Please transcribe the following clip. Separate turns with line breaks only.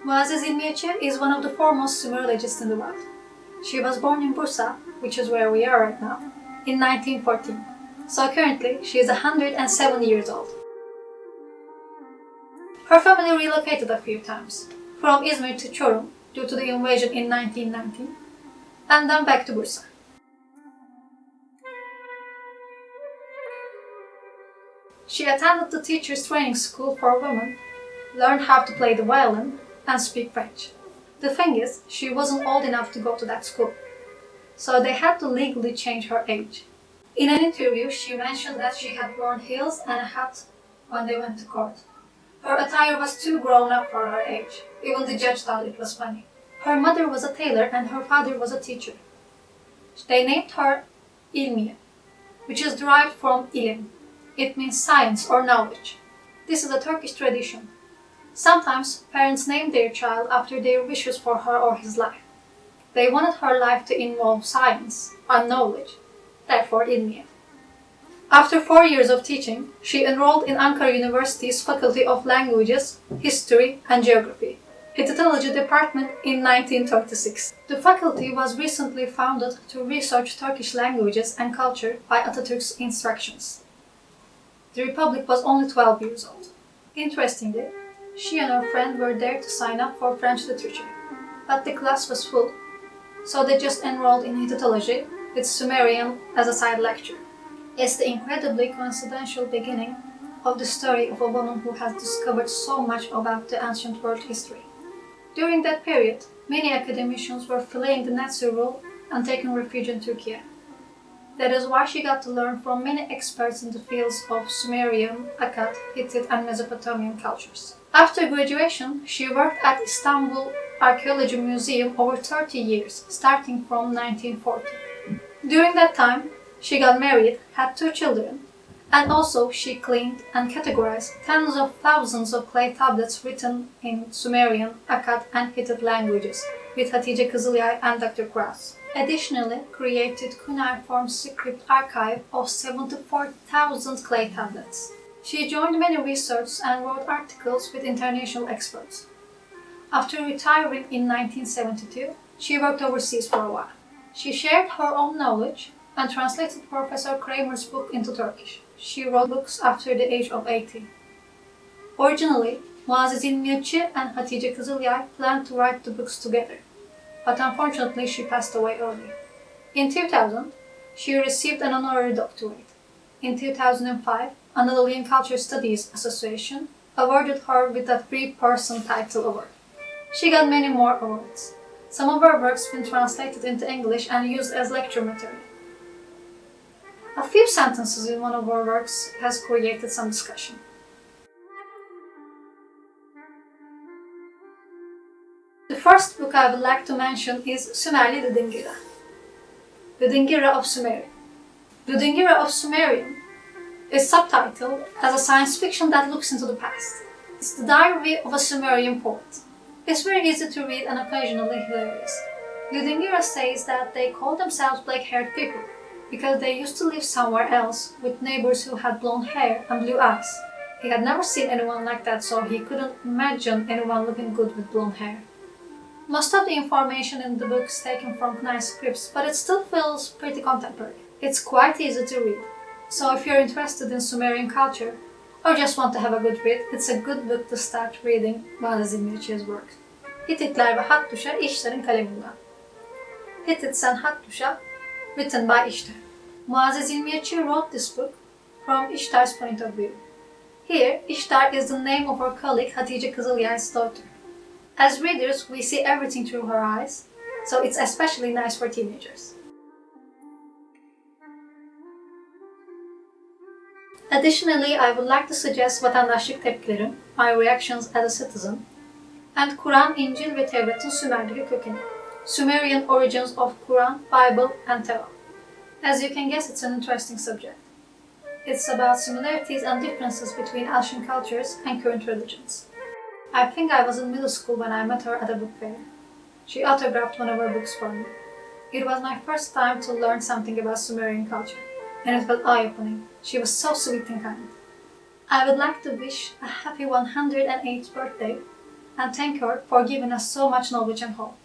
Muazzez İlmiye Çığ is one of the foremost Sumerologists in the world. She was born in Bursa, which is where we are right now, in 1914. So currently, she is 107 years old. Her family relocated a few times, from Izmir to Çorum due to the invasion in 1919, and then back to Bursa. She attended the Teachers Training School for Women, learned how to play the violin, and speak French. The thing is, she wasn't old enough to go to that school, so they had to legally change her age. In an interview, she mentioned that she had worn heels and a hat when they went to court. Her attire was too grown up for her age. Even the judge thought it was funny. Her mother was a tailor and her father was a teacher. They named her İlmiye, which is derived from ilim. It means science or knowledge. This is a Turkish tradition. Sometimes parents name their child after their wishes for her or his life. They wanted her life to involve science and knowledge, therefore İlmiye. After 4 years of teaching, she enrolled in Ankara University's Faculty of Languages, History and Geography, Hittitology department in 1936. The faculty was recently founded to research Turkish languages and culture by Ataturk's instructions. The Republic was only 12 years old. Interestingly, she and her friend were there to sign up for French literature, but the class was full, so they just enrolled in Hittitology with Sumerian as a side lecture. It's the incredibly coincidental beginning of the story of a woman who has discovered so much about the ancient world history. During that period, many academicians were fleeing the Nazi rule and taking refuge in Turkey. That is why she got to learn from many experts in the fields of Sumerian, Akkad, Hittite and Mesopotamian cultures. After graduation, she worked at Istanbul Archaeology Museum over 30 years, starting from 1940. During that time, she got married, had 2 children, and also she cleaned and categorized tens of thousands of clay tablets written in Sumerian, Akkad and Hittite languages with Hatice Kızılyay and Dr. Krauss. Additionally, created cuneiform script archive of 74,000 clay tablets. She joined many research and wrote articles with international experts. After retiring in 1972, she worked overseas for a while. She shared her own knowledge and translated Professor Kramer's book into Turkish. She wrote books after the age of 80. Originally, Muazzez İlmiye Çığ and Hatice Kızılyay planned to write the books together, but unfortunately she passed away early. In 2000, she received an honorary doctorate. In 2005, Anatolian Culture Studies Association awarded her with a Free Person Title Award. She got many more awards. Some of her works have been translated into English and used as lecture material. A few sentences in one of her works has created some discussion. The first book I would like to mention is Sümerli the Dingira. The Dingira of Sumerian. The Dingira of Sumerian is subtitled as a science fiction that looks into the past. It's the diary of a Sumerian poet. It's very easy to read and occasionally hilarious. The Dingira says that they call themselves black-haired people because they used to live somewhere else with neighbors who had blonde hair and blue eyes. He had never seen anyone like that, so he couldn't imagine anyone looking good with blonde hair. Most of the information in the book is taken from nice scripts, but it still feels pretty contemporary. It's quite easy to read, so if you're interested in Sumerian culture or just want to have a good read, it's a good book to start reading Muazzez İlmiye Çığ's work. Hititler ve Hattuşa İştar'ın kaleminden. Hittites and Hattuşa, written by Ishtar. Muazzez İlmiye Çığ wrote this book from Ishtar's point of view. Here, Ishtar is the name of her colleague Hatice Kızılyay's daughter. As readers, we see everything through her eyes, so it's especially nice for teenagers. Additionally, I would like to suggest Vatandaşlık Tepkilerim, My Reactions as a Citizen, and Kur'an, İncil ve Tevrat'ın Sümerli Kökeni, Sumerian Origins of Quran, Bible and Torah. As you can guess, it's an interesting subject. It's about similarities and differences between ancient cultures and current religions. I think I was in middle school when I met her at a book fair. She autographed one of her books for me. It was my first time to learn something about Sumerian culture, and it felt eye-opening. She was so sweet and kind. I would like to wish a happy 108th birthday and thank her for giving us so much knowledge and hope.